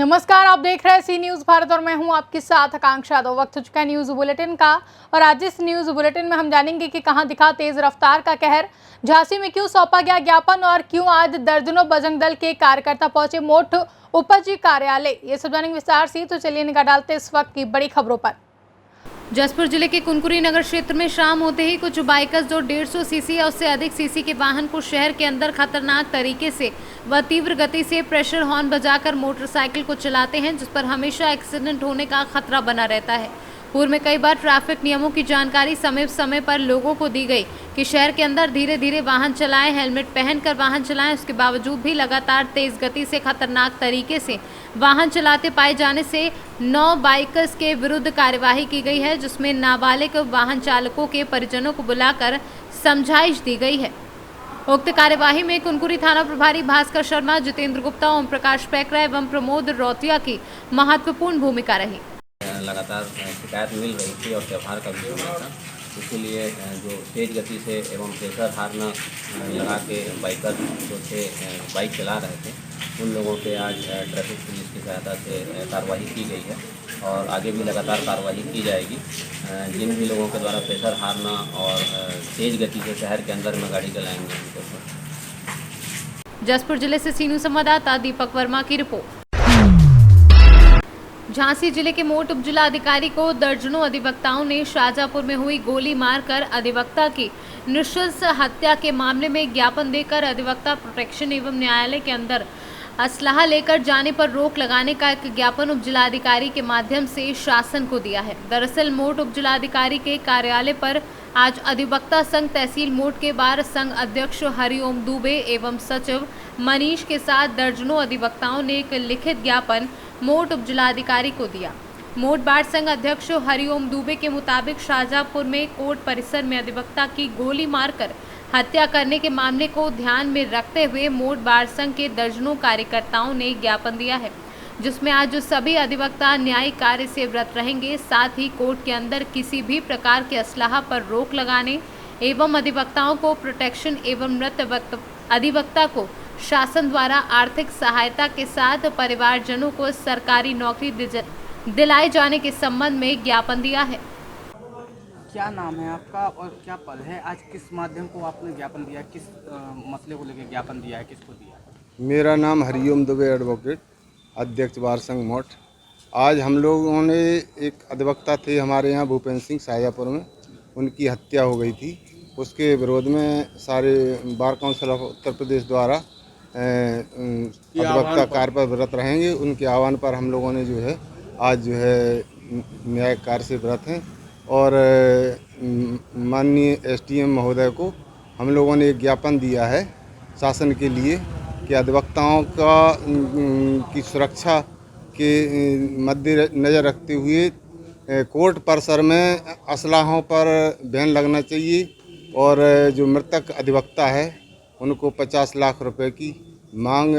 नमस्कार, आप देख रहे हैं सी न्यूज़ भारत और मैं हूं आपके साथ आकांक्षा। दो वक्त हो चुका है न्यूज़ बुलेटिन का और आज इस न्यूज़ बुलेटिन में हम जानेंगे कि कहां दिखा तेज रफ्तार का कहर, झांसी में क्यों सौंपा गया ज्ञापन और क्यों आज दर्जनों बजरंग दल के कार्यकर्ता पहुंचे मोट उपजी कार्यालय। ये सब जानेंगे विस्तार से, तो चलिए निगाह डालते इस वक्त की बड़ी खबरों पर। जसपुर जिले के कुनकुरी नगर क्षेत्र में शाम होते ही कुछ बाइकर्स जो 150 सीसी या उससे अधिक सीसी के वाहन को शहर के अंदर खतरनाक तरीके से व तीव्र गति से प्रेशर हॉर्न बजाकर मोटरसाइकिल को चलाते हैं, जिस पर हमेशा एक्सीडेंट होने का खतरा बना रहता है। पूर्व में कई बार ट्रैफिक नियमों की जानकारी समय समय पर लोगों को दी गई कि शहर के अंदर धीरे धीरे वाहन चलाएं, हेलमेट पहनकर वाहन चलाएं। उसके बावजूद भी लगातार तेज गति से खतरनाक तरीके से वाहन चलाते पाए जाने से 9 बाइकर्स के विरुद्ध कार्यवाही की गई है, जिसमें नाबालिग वाहन चालकों के परिजनों को बुलाकर समझाइश दी गई है। उक्त कार्यवाही में कुनकुरी थाना प्रभारी भास्कर शर्मा, जितेंद्र गुप्ता, ओम प्रकाश पैकरा एवं प्रमोद रौतिया की महत्वपूर्ण भूमिका रही। लगातार शिकायत मिल रही थी और त्यौहार का भी समय था, इसीलिए जो तेज़ गति से एवं प्रेशर हार्न लगा के बाइकर जो थे बाइक चला रहे थे, उन लोगों पे आज ट्रैफिक पुलिस की सहायता से कार्रवाई की गई है और आगे भी लगातार कार्रवाई की जाएगी। जिन भी लोगों के द्वारा प्रेशर हार्न और तेज़ गति से शहर के अंदर में गाड़ी चलाएंगे उनको। जसपुर जिले से सीनू संवाददाता दीपक वर्मा की रिपोर्ट। झांसी जिले के मोट उपजिलाधिकारी को दर्जनों अधिवक्ताओं ने शाहजहांपुर में हुई गोली मारकर अधिवक्ता की नृशंस हत्या के मामले में ज्ञापन देकर अधिवक्ता प्रोटेक्शन एवं न्यायालय के अंदर असलाह लेकर जाने पर रोक लगाने का एक ज्ञापन उपजिलाधिकारी के माध्यम से शासन को दिया है। दरअसल मोट उपजिलाधिकारी के कार्यालय पर आज अधिवक्ता संघ तहसील मोट के बार संघ अध्यक्ष हरिओम दुबे एवं सचिव मनीष के साथ दर्जनों अधिवक्ताओं ने एक लिखित ज्ञापन मोट उपजिलाधिकारी को दिया। मोट बार संघ अध्यक्ष हरिओम दुबे के मुताबिक शाहजहांपुर में कोर्ट परिसर में अधिवक्ता की गोली मारकर हत्या करने के मामले को ध्यान में रखते हुए मोट बार संघ के दर्जनों कार्यकर्ताओं ने ज्ञापन दिया है, जिसमें आज जो सभी अधिवक्ता न्यायिक कार्य से व्रत रहेंगे, साथ ही कोर्ट के अंदर किसी भी प्रकार के असलाह पर रोक लगाने एवं अधिवक्ताओं को प्रोटेक्शन एवं मृत अधिवक्ता को शासन द्वारा आर्थिक सहायता के साथ परिवारजनों को सरकारी नौकरी दिलाए जाने के संबंध में ज्ञापन दिया है। क्या नाम है आपका और क्या पद है? आज किस माध्यम को आपने ज्ञापन दिया, किस मसले को लेकर ज्ञापन दिया है, किसको दिया है? मेरा नाम हरिओम दुबे, एडवोकेट, अध्यक्ष बार संघ मोट। आज हम लोगों ने एक अधिवक्ता थे हमारे यहाँ भूपेंद्र सिंह शाहजहांपुर में, उनकी हत्या हो गई थी। उसके विरोध में सारे bar council of Uttar Pradesh द्वारा अधिवक्ता कार्य पर व्रत रहेंगे। उनके आह्वान पर हम लोगों ने जो है आज जो है न्यायिक कार्य से व्रत हैं और माननीय एसडीएम महोदय को हम लोगों ने एक ज्ञापन दिया है शासन के लिए कि अधिवक्ताओं की सुरक्षा के मद्देनज़र रखते हुए कोर्ट परिसर में असलाहों पर बैन लगना चाहिए और जो मृतक अधिवक्ता है उनको 50 लाख रुपए की मांग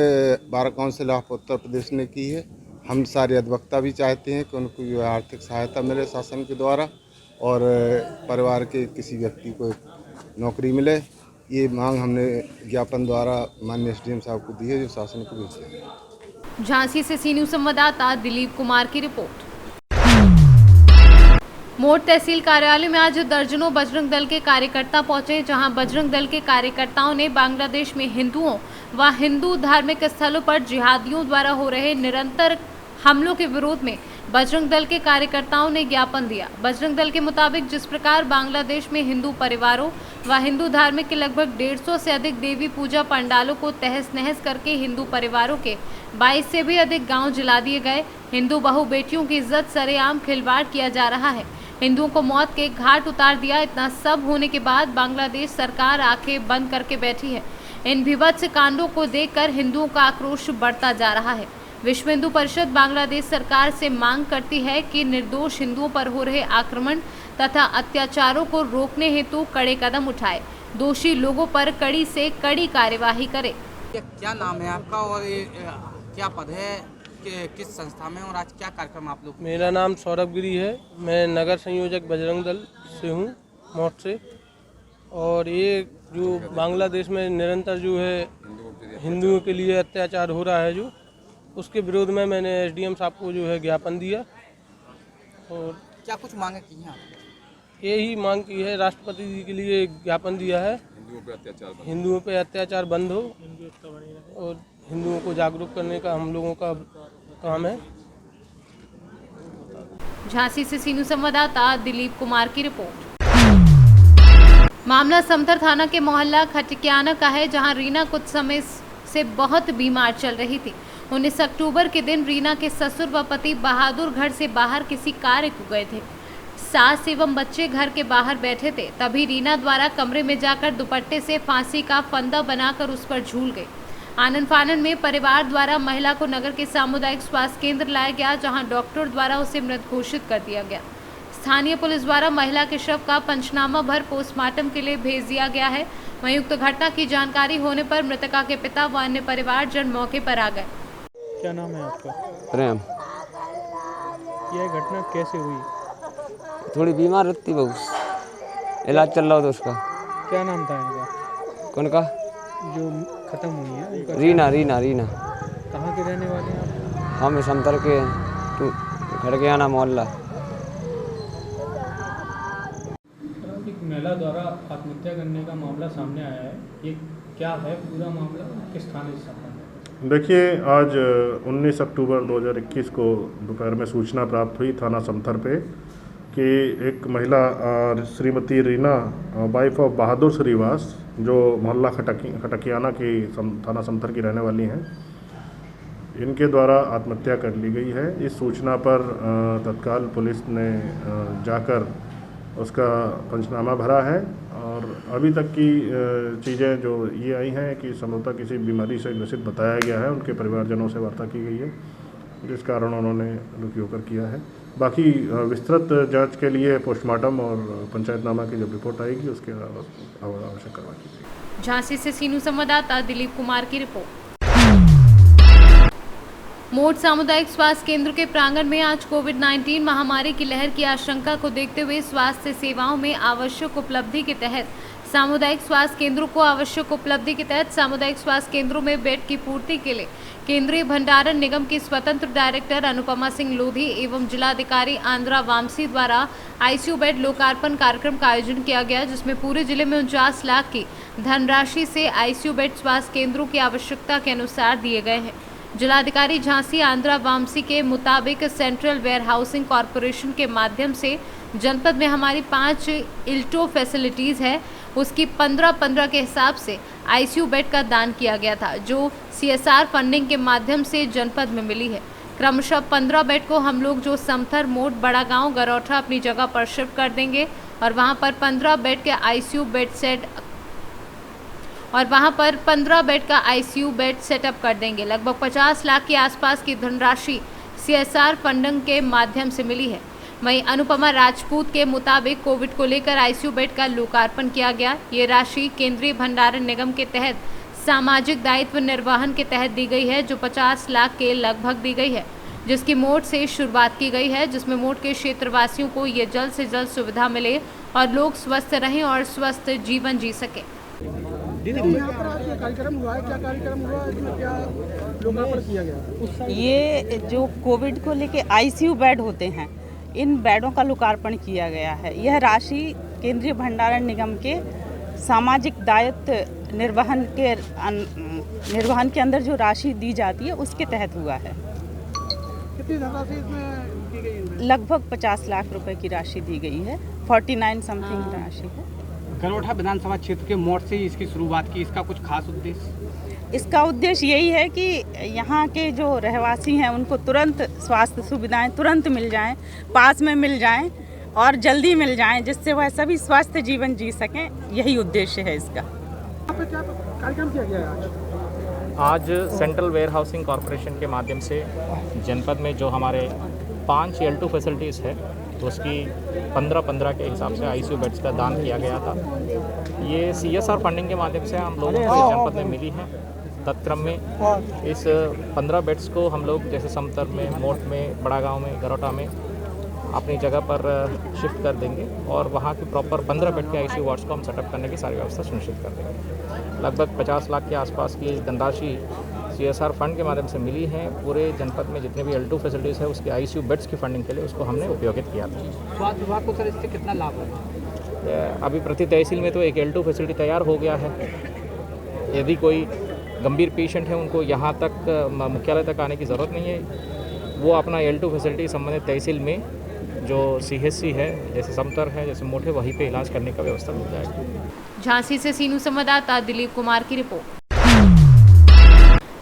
bar council of Uttar Pradesh ने की है। हम सारे अधिवक्ता भी चाहते हैं कि उनको जो आर्थिक सहायता मिले शासन के द्वारा और परिवार के किसी व्यक्ति को नौकरी मिले। ये मांग हमने ज्ञापन द्वारा माननीय एसडीएम साहब को दी है, जो शासन को भेजी है। झांसी से सी न्यूज़ संवाददाता दिलीप कुमार की रिपोर्ट। मोट तहसील कार्यालय में आज दर्जनों बजरंग दल के कार्यकर्ता पहुंचे, जहां बजरंग दल के कार्यकर्ताओं ने बांग्लादेश में हिंदुओं व हिंदू धार्मिक स्थलों पर जिहादियों द्वारा हो रहे निरंतर हमलों के विरोध में बजरंग दल के कार्यकर्ताओं ने ज्ञापन दिया। बजरंग दल के मुताबिक जिस प्रकार बांग्लादेश में हिंदू परिवारों व हिंदू धार्मिक के लगभग 150 से अधिक देवी पूजा पंडालों को तहस नहस करके हिंदू परिवारों के 22 से भी अधिक गांव जला दिए गए, हिंदू बहु बेटियों की इज्जत सरेआम खिलवाड़ किया जा रहा है, हिंदुओं को मौत के घाट उतार दिया। इतना सब होने के बाद बांग्लादेश सरकार आंखें बंद करके बैठी है। इन विभत्स कांडों को देखकर हिंदुओं का आक्रोश बढ़ता जा रहा है। विश्व हिंदू परिषद बांग्लादेश सरकार से मांग करती है कि निर्दोष हिंदुओं पर हो रहे आक्रमण तथा अत्याचारों को रोकने हेतु कड़े कदम उठाए, दोषी लोगों पर कड़ी से कड़ी कार्यवाही करे। क्या नाम है आपका और क्या पद है, किस संस्था में और आज क्या कार्यक्रम आप लोग? मेरा नाम सौरभ गिरी है, मैं नगर संयोजक बजरंग दल से हूँ, मोट से। और ये जो बांग्लादेश में निरंतर जो है हिंदुओं के लिए अत्याचार हो रहा है, जो उसके विरोध में मैंने एसडीएम साहब को जो है ज्ञापन दिया और क्या कुछ मांगे की हैं आप? यही मांग की है, राष्ट्रपति जी के लिए ज्ञापन दिया है, हिंदुओं पे अत्याचार बंद हो और हिंदुओं को जागरूक करने का हम लोगों का काम है। झांसी से सीनू संवाददाता दिलीप कुमार की रिपोर्ट। मामला समथर थाना के मोहल्ला खटकियाना का है, जहां रीना कुछ समय से बहुत बीमार चल रही थी। 19 अक्टूबर के दिन रीना के ससुर व पति बहादुर घर से बाहर किसी कार्य को गए थे। सास एवं बच्चे घर के बाहर बैठे थे, तभी रीना द्वारा कमरे में जाकर दुपट्टे से फांसी का फंदा बनाकर उस पर झूल गई। आनन फानन में परिवार द्वारा महिला को नगर के सामुदायिक स्वास्थ्य केंद्र लाया गया, जहां डॉक्टर द्वारा उसे मृत घोषित कर दिया गया। स्थानीय पुलिस द्वारा महिला के शव का पंचनामा भर पोस्टमार्टम के लिए भेज दिया गया है। वहीं उक्त घटना की जानकारी होने पर मृतका के पिता व अन्य परिवारजन मौके पर आ गए। क्या नाम है आपका? प्रेम। यह घटना कैसे हुई? थोड़ी बीमार रहती बहू, इलाज चल रहा था उसका। क्या नाम था इनका? कौन का? जो खत्म हुई है उनका? रीना रीना रीना। कहाँ के रहने वाले हैं आप? हम समतर के खड़कियाना मोहल्ला। एक महिला द्वारा आत्महत्या करने का मामला सामने आया है, ये क्या है पूरा मामला, किस थाने से संबंधित है? देखिए, आज 19 अक्टूबर 2021 को दोपहर में सूचना प्राप्त हुई थाना समथर पे कि एक महिला श्रीमती रीना वाइफ ऑफ बहादुर श्रीवास, जो मोहल्ला खटकियाना की थाना समथर की रहने वाली हैं, इनके द्वारा आत्महत्या कर ली गई है। इस सूचना पर तत्काल पुलिस ने जाकर उसका पंचनामा भरा है और अभी तक की चीज़ें जो ये आई हैं कि संभवतः किसी बीमारी से ग्रसित बताया गया है। उनके परिवारजनों से वार्ता की गई है, जिस कारण उन्होंने रुक होकर किया है। बाकी विस्तृत जांच के लिए पोस्टमार्टम और पंचायतनामा की जब रिपोर्ट आएगी उसके आवश्यक कार्रवाई की जाएगी। झांसी से सीनू संवाददाता दिलीप कुमार की रिपोर्ट। मोट सामुदायिक स्वास्थ्य केंद्र के प्रांगण में आज कोविड-19 महामारी की लहर की आशंका को देखते हुए स्वास्थ्य सेवाओं में आवश्यक उपलब्धि के तहत सामुदायिक स्वास्थ्य केंद्रों में बेड की पूर्ति के लिए केंद्रीय भंडारण निगम की स्वतंत्र डायरेक्टर अनुपमा सिंह लोधी एवं जिलाधिकारी आंद्रा वामसी द्वारा आईसीयू बेड लोकार्पण कार्यक्रम का आयोजन किया गया, जिसमें पूरे जिले में 49 लाख की धनराशि से आईसीयू बेड स्वास्थ्य केंद्रों की आवश्यकता के अनुसार दिए गए हैं। जिलाधिकारी झांसी आंद्रा वामसी के मुताबिक सेंट्रल वेयर हाउसिंग कॉरपोरेशन के माध्यम से जनपद में हमारी 5 इल्टो फैसिलिटीज़ है, उसकी 15-15 के हिसाब से आईसीयू बेड का दान किया गया था, जो सीएसआर फंडिंग के माध्यम से जनपद में मिली है। क्रमशः 15 बेड को हम लोग जो समथर, मोट, बड़ा गांव, गरौठा अपनी जगह पर शिफ्ट कर देंगे और वहां पर 15 बेड के आईसीयू बेड सेटअप कर देंगे। लगभग 50 लाख के आसपास की धनराशि सीएसआर फंडिंग के माध्यम से मिली है। वहीं अनुपमा राजपूत के मुताबिक कोविड को लेकर आईसीयू बेड का लोकार्पण किया गया। ये राशि केंद्रीय भंडारण निगम के तहत सामाजिक दायित्व निर्वहन के तहत दी गई है, जो 50 लाख के लगभग दी गई है, जिसकी मोट से शुरुआत की गई है, जिसमें मोट के क्षेत्रवासियों को ये जल्द से जल्द सुविधा मिले और लोग स्वस्थ रहें और स्वस्थ जीवन जी सकें। कार्यक्रम हुआ है, क्या कार्यक्रम हुआ है, इसमें क्या लोकार्पण किया गया? ये जो कोविड को लेके आईसीयू बेड होते हैं, इन बेडों का लोकार्पण किया गया है। यह राशि केंद्रीय भंडारण निगम के सामाजिक दायित्व निर्वहन के अंदर जो राशि दी जाती है उसके तहत हुआ है। कितनी धनराशि इसमें दी गई? लगभग 50 लाख रुपए की राशि दी गई है, 49 समथिंग राशि है। गरौठा विधानसभा क्षेत्र के मोड़ से इसकी शुरुआत की, इसका कुछ खास उद्देश्य? इसका उद्देश्य यही है कि यहाँ के जो रहवासी हैं उनको तुरंत स्वास्थ्य सुविधाएं तुरंत मिल जाएं, पास में मिल जाएं और जल्दी मिल जाएं, जिससे वह सभी स्वस्थ जीवन जी सकें। यही उद्देश्य है इसका। यहाँ पे क्या कार्यक्रम किया गया है आज सेंट्रल वेयर हाउसिंग कॉरपोरेशन के माध्यम से जनपद में जो हमारे 5 L2 फैसिलिटीज़ है, तो उसकी 15-15 के हिसाब से आईसीयू बेड्स का दान किया गया था। ये सीएसआर फंडिंग के माध्यम से हम लोगों को जनपद में मिली है। तत्क्रम में इस 15 बेड्स को हम लोग जैसे समतर में, मोट में, बड़ा गांव में, गरौठा में अपनी जगह पर शिफ्ट कर देंगे और वहाँ की प्रॉपर 15 बेड के आईसीयू वार्ड्स को हम सेटअप करने की सारी व्यवस्था सुनिश्चित कर देंगे। लगभग 50 लाख के आसपास की धनराशि CSR फंड के माध्यम से मिली हैं। पूरे जनपद में जितने भी L2 फैसिलिटीज़ है उसके ICU बेड्स की फंडिंग के लिए उसको हमने उपयोगित किया था। स्वास्थ्य विभाग को सर इससे कितना लाभ है? अभी प्रति तहसील में तो एक L2 फैसिलिटी तैयार हो गया है। यदि कोई गंभीर पेशेंट है उनको यहाँ तक मुख्यालय तक आने की ज़रूरत नहीं है, वो अपना L2 फैसिलिटी संबंधित तहसील में जो CHC है, जैसे समतर है, जैसे मोटे, वहीं पे इलाज करने का व्यवस्था मिल जाएगी। झांसी से सीनू संवाददाता दिलीप कुमार की रिपोर्ट।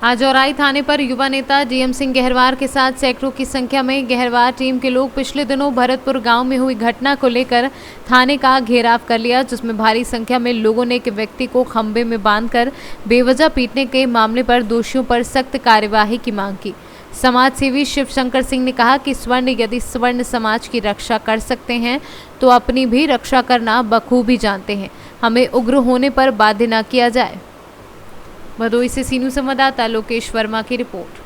आज औराई थाने पर युवा नेता DM सिंह गहरवार के साथ सैकड़ों की संख्या में गहरवार टीम के लोग पिछले दिनों भरतपुर गांव में हुई घटना को लेकर थाने का घेराव कर लिया, जिसमें भारी संख्या में लोगों ने एक व्यक्ति को खंबे में बांधकर बेवजह पीटने के मामले पर दोषियों पर सख्त कार्यवाही की मांग की। समाज सेवी शिव शंकर सिंह ने कहा कि स्वर्ण यदि स्वर्ण समाज की रक्षा कर सकते हैं तो अपनी भी रक्षा करना बखूबी जानते हैं। हमें उग्र होने पर बाध्य न किया जाए। भदोई से सीनू संवाददाता लोकेश वर्मा की रिपोर्ट।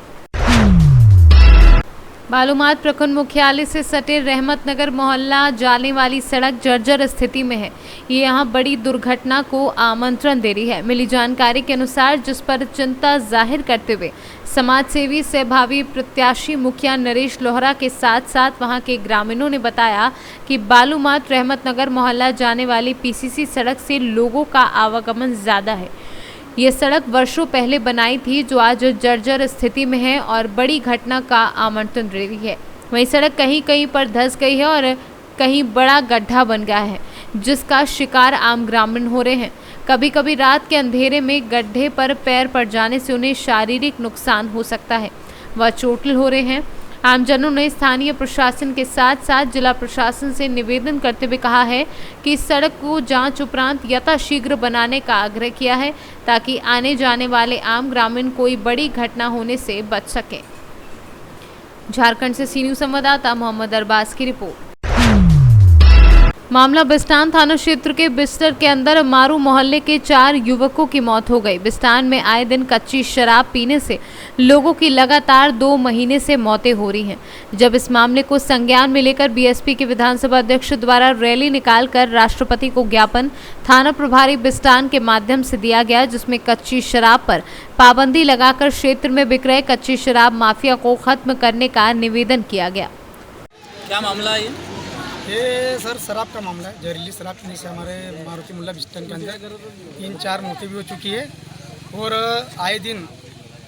बालूमाथ प्रखंड मुख्यालय से सटे रहमत नगर मोहल्ला जाने वाली सड़क जर्जर स्थिति में है। ये यहां बड़ी दुर्घटना को आमंत्रण दे रही है। मिली जानकारी के अनुसार, जिस पर चिंता जाहिर करते हुए समाज सेवी से भावी प्रत्याशी मुखिया नरेश लोहरा के साथ साथ वहां के ग्रामीणों ने बताया कि बालूमाथ रहमत नगर मोहल्ला जाने वाली PCC सड़क से लोगों का आवागमन ज्यादा है। ये सड़क वर्षों पहले बनाई थी, जो आज जर्जर स्थिति में है और बड़ी घटना का आमंत्रण दे रही है। वहीं सड़क कहीं कहीं पर धंस गई है और कहीं बड़ा गड्ढा बन गया है, जिसका शिकार आम ग्रामीण हो रहे हैं। कभी कभी रात के अंधेरे में गड्ढे पर पैर पड़ जाने से उन्हें शारीरिक नुकसान हो सकता है, वह चोटिल हो रहे हैं। आमजनों ने स्थानीय प्रशासन के साथ साथ जिला प्रशासन से निवेदन करते हुए कहा है कि इस सड़क को जांच उपरांत यथाशीघ्र बनाने का आग्रह किया है, ताकि आने जाने वाले आम ग्रामीण कोई बड़ी घटना होने से बच सके। झारखंड से सीनू संवाददाता मोहम्मद अरबाज की रिपोर्ट। मामला बिस्टान थाना क्षेत्र के बिस्तर के अंदर मारू मोहल्ले के 4 युवकों की मौत हो गई। बिस्टान में आए दिन कच्ची शराब पीने से लोगों की लगातार 2 महीने से मौतें हो रही हैं। जब इस मामले को संज्ञान में लेकर BSP के विधानसभा अध्यक्ष द्वारा रैली निकालकर राष्ट्रपति को ज्ञापन थाना प्रभारी बिस्टान के माध्यम से दिया गया, जिसमें कच्ची शराब पर पाबंदी लगाकर क्षेत्र में बिक रहे कच्ची शराब माफिया को खत्म करने का निवेदन किया गया। क्या मामला है ये सर शराब का मामला है। जहरीली शराब पीने से हमारे मारुति मुल्ला बिस्टन के अंदर 3-4 मौतें भी हो चुकी है और आए दिन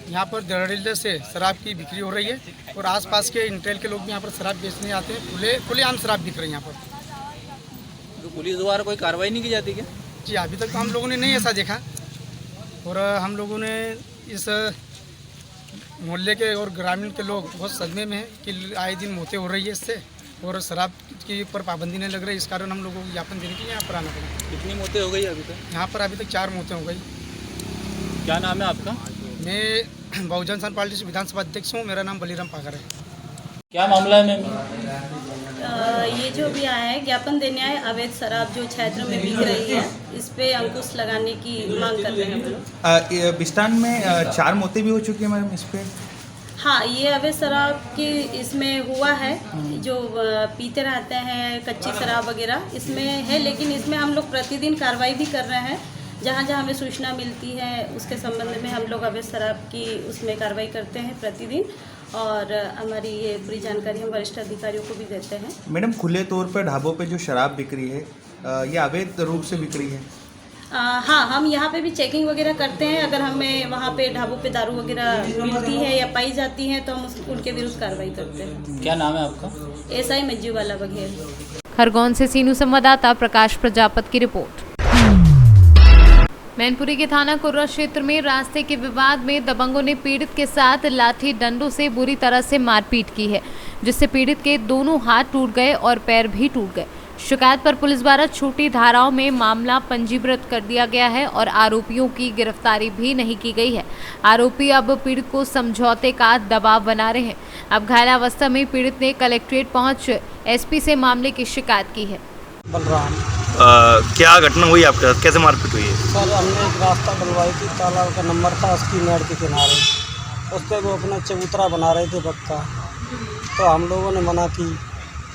यहाँ पर जहरीले से शराब की बिक्री हो रही है और आसपास के इंटेल के लोग भी यहाँ पर शराब बेचने आते हैं। खुलेआम शराब बिक रही है यहाँ पर। तो पुलिस द्वारा कोई कार्रवाई नहीं की जाती क्या? जी अभी तक तो हम लोगों ने नहीं ऐसा देखा और हम लोगों ने इस मोहल्ले के और ग्रामीण के लोग बहुत सदमे में हैं कि आए दिन मौतें हो रही है इससे और शराब की पर पाबंदी नहीं लग रही। इस कारण हम लोगों को ज्ञापन देने के लिए यहाँ पर आना पड़ा। कितनी मौतें हो गई अभी तक? यहाँ पर अभी तक 4 मौतें हो गई। क्या नाम है आपका? मैं बहुजन समाज पार्टी से विधानसभा अध्यक्ष हूँ। मेरा नाम बलीराम पागर है। क्या मामला है मैम? ये जो भी आया है ज्ञापन देने आए, अवैध शराब जो क्षेत्र में बिक रही है, इस पे अंकुश लगाने की मांग कर रहे हैं हम लोग। बिस्टान में 4 मौतें भी हो चुकी है मैम इस पे? हाँ, ये अवैध शराब की इसमें हुआ है, जो पीते रहते हैं कच्ची शराब वगैरह इसमें है, लेकिन इसमें हम लोग प्रतिदिन कार्रवाई भी कर रहे हैं। जहाँ जहाँ हमें सूचना मिलती है उसके संबंध में हम लोग अवैध शराब की उसमें कार्रवाई करते हैं प्रतिदिन और हमारी ये पूरी जानकारी हम वरिष्ठ अधिकारियों को भी देते हैं। मैडम, खुले तौर पर ढाबों पे जो शराब बिक रही है ये अवैध रूप से बिक रही है? हाँ, हम यहाँ पे भी चेकिंग वगैरह करते हैं। अगर हमें वहाँ पे ढाबों पे दारू वगैरह मिलती है या पाई जाती है तो हम उनके विरुद्ध कार्रवाई करते हैं। क्या नाम है आपका? SI मज्जीवाला बघेल। खरगोन से सीनू संवाददाता प्रकाश प्रजापत की रिपोर्ट। मैनपुरी के थाना कुर्रा क्षेत्र में रास्ते के विवाद में दबंगों ने पीड़ित के साथ लाठी डंडों से बुरी तरह से मारपीट की है, जिससे पीड़ित के दोनों हाथ टूट गए और पैर भी टूट गए। शिकायत पर पुलिस द्वारा छोटी धाराओं में मामला पंजीकृत कर दिया गया है और आरोपियों की गिरफ्तारी भी नहीं की गई है। आरोपी अब पीड़ित को समझौते का दबाव बना रहे हैं। अब घायलावस्था में पीड़ित ने कलेक्ट्रेट पहुंच SP से मामले की शिकायत की है। बलराम, क्या घटना हुई आपके साथ? कैसे मारपीट हुई है? सर, हमने एक रास्ता डलवाई थी, तालाब का नंबर था 80 नहर के किनारे, उस पर वो अपना चबूतरा बना रहे थे पक्का, तो हम लोगों ने मना की।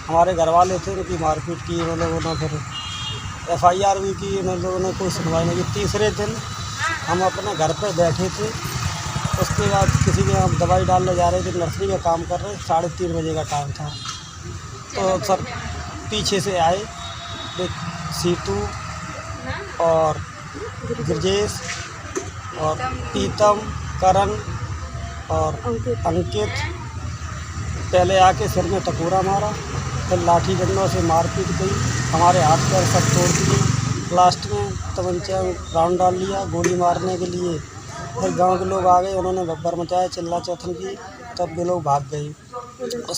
हमारे घर वाले थे, उनकी मारपीट की उन लोगों ने, फिर FIR भी की उन लोगों ने, कोई सुनवाई नहीं की। तीसरे दिन हम अपने घर पर बैठे थे उसके बाद किसी के यहाँ दवाई डालने जा रहे थे, नर्सरी में काम कर रहे, 3:30 बजे का टाइम था। तो सर पीछे से आए, एक सीतू और ब्रजेश और प्रीतम, करण और अंकित पहले आके सिर में टकोरा मारा, फिर लाठी डंडों से मारपीट की, हमारे हाथ पैर सब तोड़ दिए। लास्ट में तमंचा राउंड डाल लिया गोली मारने के लिए। फिर गांव के लोग आ गए, उन्होंने भब्बर मचाया, चिल्ला चौथन की, तब वे लोग भाग गए।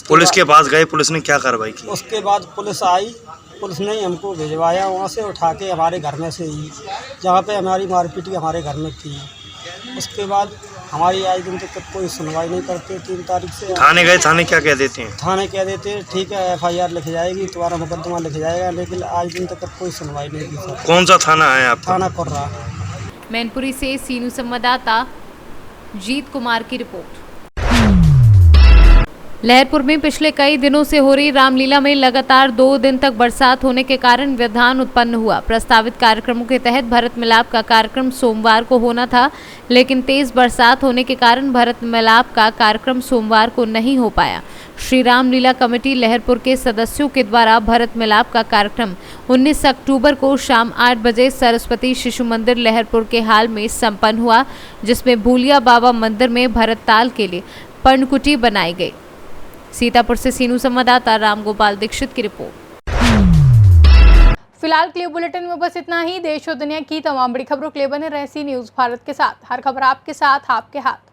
पुलिस के पास गए, पुलिस ने क्या कार्रवाई की? उसके बाद पुलिस आई, पुलिस ने हमको भिजवाया वहाँ से उठा के हमारे घर में से ही, जहाँ पे हमारी मारपीट हमारे घर में की। उसके बाद हमारी आज दिन तक कोई सुनवाई नहीं करते। 3 तारीख से थाने गए, थाने क्या कह देते हैं? थाने कह देते हैं ठीक है FIR लिख जाएगी, तुम्हारा मुकदमा लिख जाएगा, लेकिन आज दिन तक कोई सुनवाई नहीं की सर। कौन सा थाना है आपका? थाना कुर्रा। मैनपुरी से सीनू संवाददाता जीत कुमार की रिपोर्ट। लहरपुर में पिछले कई दिनों से हो रही रामलीला में लगातार 2 दिन तक बरसात होने के कारण व्यवधान उत्पन्न हुआ। प्रस्तावित कार्यक्रमों के तहत भरत मिलाप का कार्यक्रम सोमवार को होना था, लेकिन तेज बरसात होने के कारण भरत मिलाप का कार्यक्रम सोमवार को नहीं हो पाया। श्री रामलीला कमेटी लहरपुर के सदस्यों के द्वारा भरत मिलाप का कार्यक्रम 19 अक्टूबर को शाम 8 बजे सरस्वती शिशु मंदिर लहरपुर के हाल में संपन्न हुआ, जिसमें भूलिया बाबा मंदिर में भरत ताल के लिए पर्णकुटी बनाई गई। सीतापुर से सीनू संवाददाता रामगोपाल दीक्षित की रिपोर्ट। फिलहाल के लिए बुलेटिन में बस इतना ही। देश और दुनिया की तमाम बड़ी खबरों के लिए बने रहे सी न्यूज़ भारत के साथ। हर खबर आपके साथ, आपके हाथ।